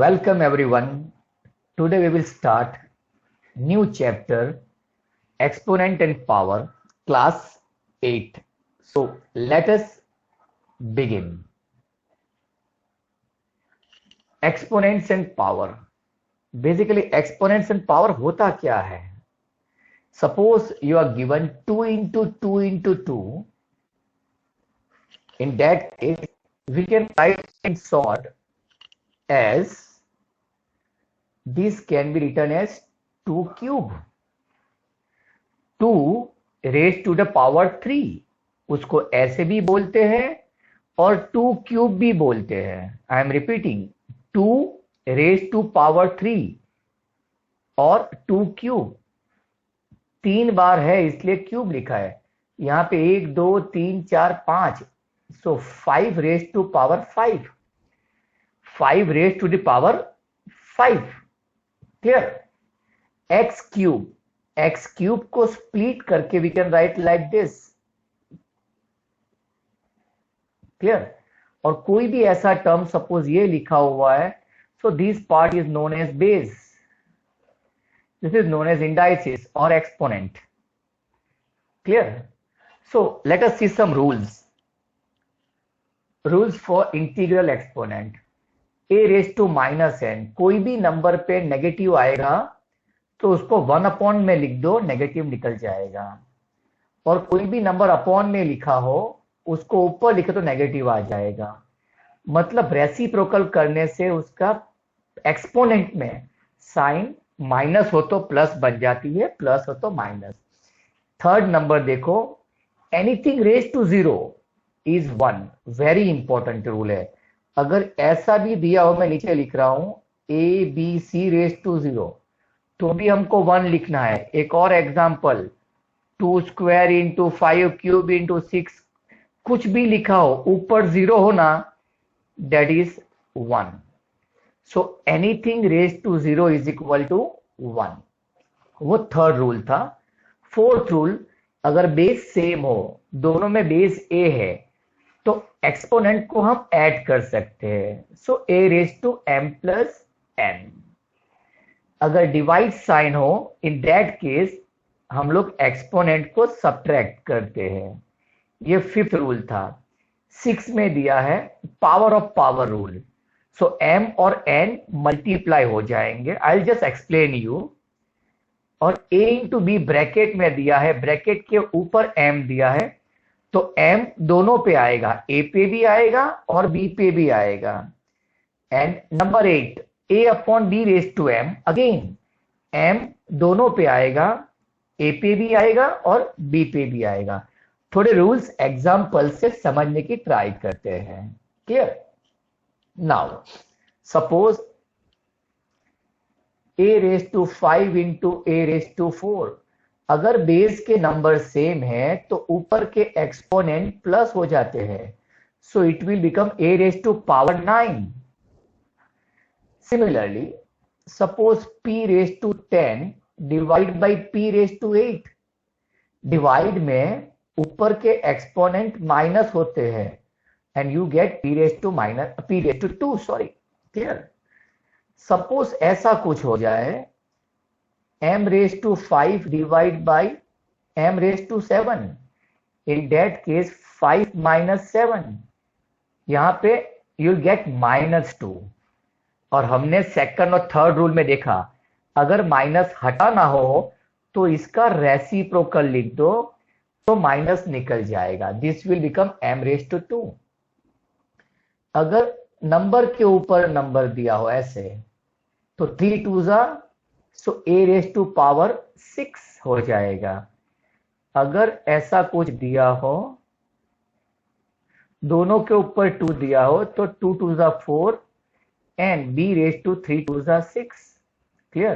Welcome everyone. Today we will start new chapter Exponent and Power class 8. So let us begin. Exponents and power. Basically exponents and power होता क्या है? Suppose you are given 2 into 2 into 2. In that case we can write in short as this can be written as 2 cube 2 raised to the power 3 उसको ऐसे भी बोलते हैं और 2 cube भी बोलते हैं. I am repeating 2 raised to power 3 और 2 क्यूब 3 बार है इसलिए क्यूब लिखा है. यहां पे 1 2 3 4 5 सो 5 raised to power 5 5 raised to the power 5. Clear. x cube को स्प्लिट करके we can write like this. Clear. और कोई भी ऐसा टर्म सपोज ये लिखा हुआ है so this part is known as base. This is known as indices और exponent. Clear. So let us see some rules for integral exponent. a raise to minus N. कोई भी नंबर पे negative आएगा तो उसको 1 अपॉन में लिख दो, नेगेटिव निकल जाएगा. और कोई भी नंबर अपॉन में लिखा हो उसको ऊपर लिखे तो नेगेटिव आ जाएगा. मतलब रेसिप्रोकल करने से उसका एक्सपोनेंट में साइन माइनस हो तो प्लस बन जाती है, प्लस हो तो माइनस. थर्ड नंबर देखो, anything raise to 0 is 1. Very important rule है. अगर ऐसा भी दिया हो, मैं नीचे लिख रहा हूं A B C raise to 0 तो भी हमको 1 लिखना है. एक और example 2 square into 5 cube into 6 कुछ भी लिखा हो ऊपर 0 हो ना, that is 1. So anything raise to 0 is equal to 1. वो थर्ड रूल था. फोर्थ रूल, अगर बेस सेम हो, दोनों में बेस ए है तो एक्सपोनेंट को हम ऐड कर सकते हैं. So A raise to M plus N. अगर डिवाइड साइन हो, इन दैट केस हम लोग एक्सपोनेंट को सब्ट्रैक्ट करते हैं. ये फिफ्थ रूल था. 6 में दिया है power of power rule. So m और n मल्टीप्लाई हो जाएंगे. I will just explain you. और a इंटू बी ब्रैकेट में दिया है, ब्रैकेट के ऊपर m दिया है तो m दोनों पे आएगा, a पे भी आएगा और b पे भी आएगा. And number 8 a upon b raise to m. Again m दोनों पे आएगा, a पे भी आएगा और b पे भी आएगा. थोड़े रूल्स एग्जांपल से समझने की ट्राई करते हैं. Clear. Now suppose a raise to 5 into a raise to 4. अगर बेस के नंबर सेम है तो ऊपर के एक्सपोनेंट प्लस हो जाते हैं. So it will become a raise to power 9. Similarly, suppose p raised to 10 divide by p raised to 8. Divide में ऊपर के एक्सपोनेंट माइनस होते हैं and you get p raised to minus p raised to 2. Sorry. Clear. Suppose ऐसा कुछ हो जाए m raised to 5 divide by m raised to 7. In that case 5 minus 7. यहां पे you'll get -2. और हमने सेकंड और थर्ड रूल में देखा अगर माइनस हटाना हो तो इसका रेसिप्रोकल लिख दो तो माइनस निकल जाएगा. This will become m raise to 2. अगर नंबर के ऊपर नंबर दिया हो ऐसे तो 3 2 जा सो a रेज टू पावर 6 हो जाएगा. अगर ऐसा कुछ दिया हो, दोनों के ऊपर 2 दिया हो तो 2 2 जा 4 and b raised to 3 2s are 6. Clear.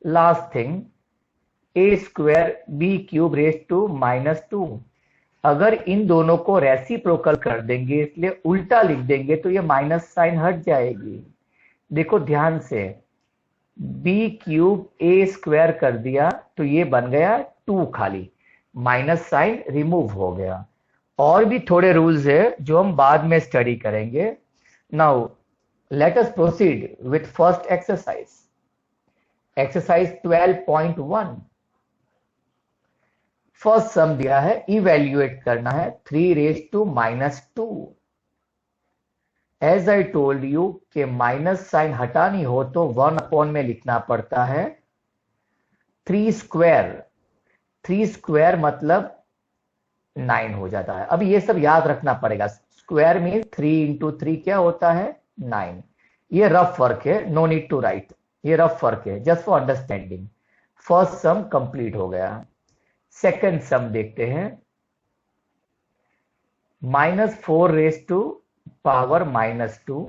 Last thing, a square b cube raised to -2. अगर इन दोनों को रेसिप्रोकल कर देंगे, इसलिए उल्टा लिख देंगे तो ये माइनस साइन हट जाएगी. देखो ध्यान से, b क्यूब a स्क्वायर कर दिया तो ये बन गया 2 खाली, माइनस साइन रिमूव हो गया. और भी थोड़े रूल्स है जो हम बाद में स्टडी करेंगे. Now Let us proceed with first exercise. Exercise 12.1. First sum दिया है, इवेल्युएट करना है 3 raise to -2। As I told you कि माइनस साइन हटानी हो तो 1 अपॉन में लिखना पड़ता है 3 स्क्वायर। 3 स्क्वायर मतलब 9 हो जाता है। अब ये सब याद रखना पड़ेगा। स्क्वायर मीन 3 इंटू 3 क्या होता है 9। ये रफ वर्क है, नो नीड टू राइट, ये रफ वर्क है, just for understanding. First sum complete हो गया। सेकंड सम देखते हैं। -4 रेज टू पावर -2,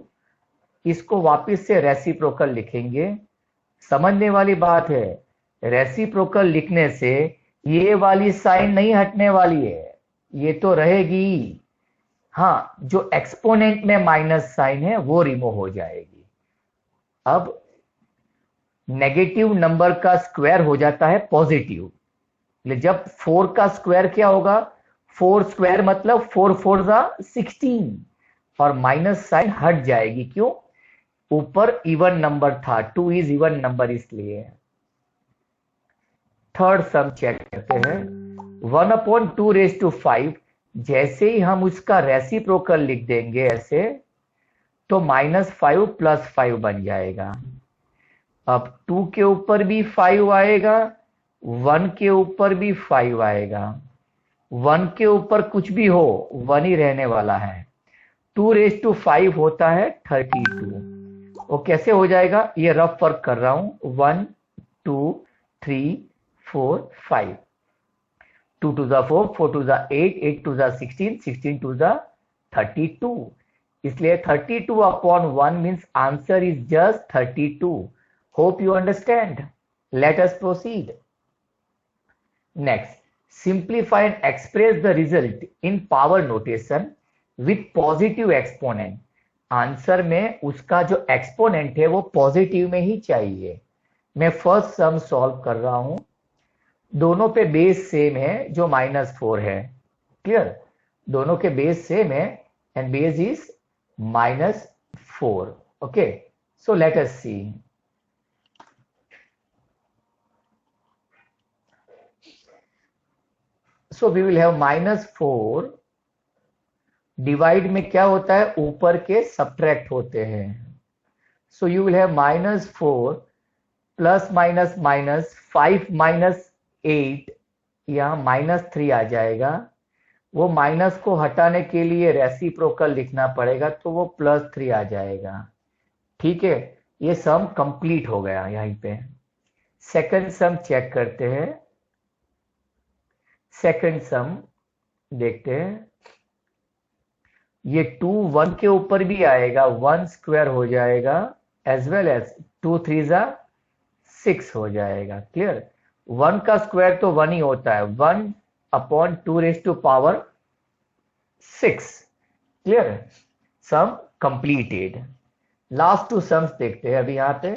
इसको वापिस से रेसिप्रोकल लिखेंगे। समझने वाली बात है, रेसिप्रोकल लिखने से ये वाली साइन नहीं हटने वाली है, ये तो रहेगी। हाँ, जो एक्सपोनेंट में माइनस साइन है वो रिमूव हो जाएगी। अब नेगेटिव नंबर का स्क्वायर हो जाता है पॉजिटिव। जब 4 का स्क्वायर क्या होगा, 4 स्क्वायर मतलब 4 4 16, और माइनस साइन हट जाएगी। क्यों? ऊपर इवन नंबर था, 2 इज इवन नंबर, इसलिए। थर्ड सम चेक करते हैं। 1/2 रेज टू 5, जैसे ही हम उसका रेसिप्रोकल लिख देंगे ऐसे, तो -5 + 5 बन जाएगा। अब 2 के ऊपर भी 5 आएगा, 1 के ऊपर भी 5 आएगा। 1 के ऊपर कुछ भी हो 1 ही रहने वाला है। 2 रेज टू 5 होता है 32। वो कैसे हो जाएगा, ये रफ वर्क कर रहा हूं। 1 2 3 4 5, 2 2 4, 4 2 8, 8 2 16, 16 2 32। इसलिए 32/1 means answer is just 32। Hope you understand. Let us proceed. Next, simplify and express the result in power notation with positive exponent। Answer में उसका जो एक्सपोनेंट है वो पॉजिटिव में ही चाहिए। मैं फर्स्ट सम सॉल्व कर रहा हूं। दोनों पे बेस सेम है, जो -4 है। क्लियर? दोनों के बेस सेम है and base is -4। Okay, so let us see. So we will have -4, divide में क्या होता है, ऊपर के सब्ट्रैक्ट होते हैं। So you will have -4 plus minus minus 5 -8, यहां -3 आ जाएगा। वो माइनस को हटाने के लिए रेसिप्रोकल लिखना पड़ेगा, तो वो +3 आ जाएगा। ठीक है, ये सम कंप्लीट हो गया यहीं पे। सेकंड सम चेक करते हैं। सेकंड सम देखते हैं। ये 2 1 के ऊपर भी आएगा, 1 स्क्वायर हो जाएगा, एज वेल एज 2 3 6 हो जाएगा। क्लियर? 1 का स्क्वायर तो 1 ही होता है, 1/2 raise to power 6। Clear? Sum completed. Last 2 sums देखते हैं अभी यहां पे।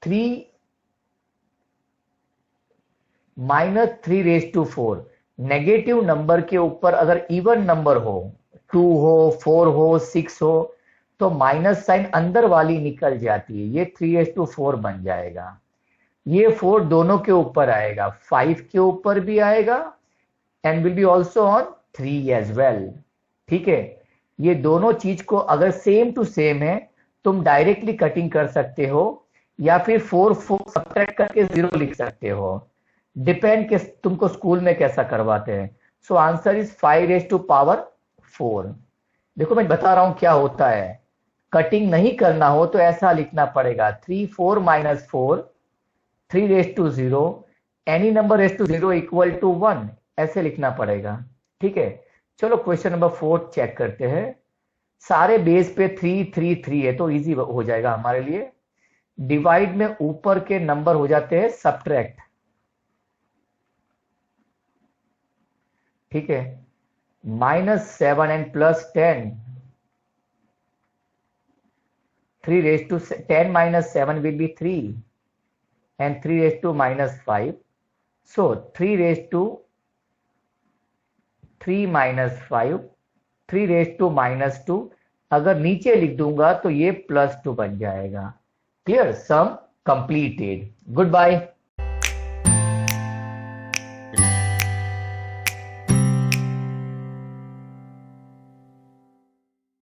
3 -3 रेज टू 4, नेगेटिव नंबर के ऊपर अगर इवन नंबर हो, 2 हो 4 हो 6 हो, तो माइनस साइन अंदर वाली निकल जाती है, ये 3/4 बन जाएगा। ये 4 दोनों के ऊपर आएगा, 5 के ऊपर भी आएगा and will be also on 3 as well. ठीक है, ये दोनों चीज को अगर सेम टू सेम है, तुम डायरेक्टली कटिंग कर सकते हो, या फिर 4 4 सब्ट्रैक्ट करके 0 लिख सकते हो। डिपेंड कि तुमको स्कूल में कैसा करवाते हैं। So answer is 5/4। देखो मैं बता रहा हूं क्या होता है। कटिंग नहीं करना हो तो ऐसा लिखना पड़ेगा, 3 4 -4, 3/0, एनी नंबर रेज टू 0 = 1, ऐसे लिखना पड़ेगा। ठीक है, चलो क्वेश्चन नंबर 4 चेक करते हैं। सारे बेस पे 3 3 3 है, तो इजी हो जाएगा हमारे लिए। डिवाइड में ऊपर के नंबर हो जाते हैं सब्ट्रैक्ट। ठीक है, -7 and +10, 3/10 - 7 will be 3 and 3/5, so 3/3 - 5, 3/2 अगर नीचे लिख दूंगा तो ये +2 बन जाएगा। Clear? Sum completed. Good bye.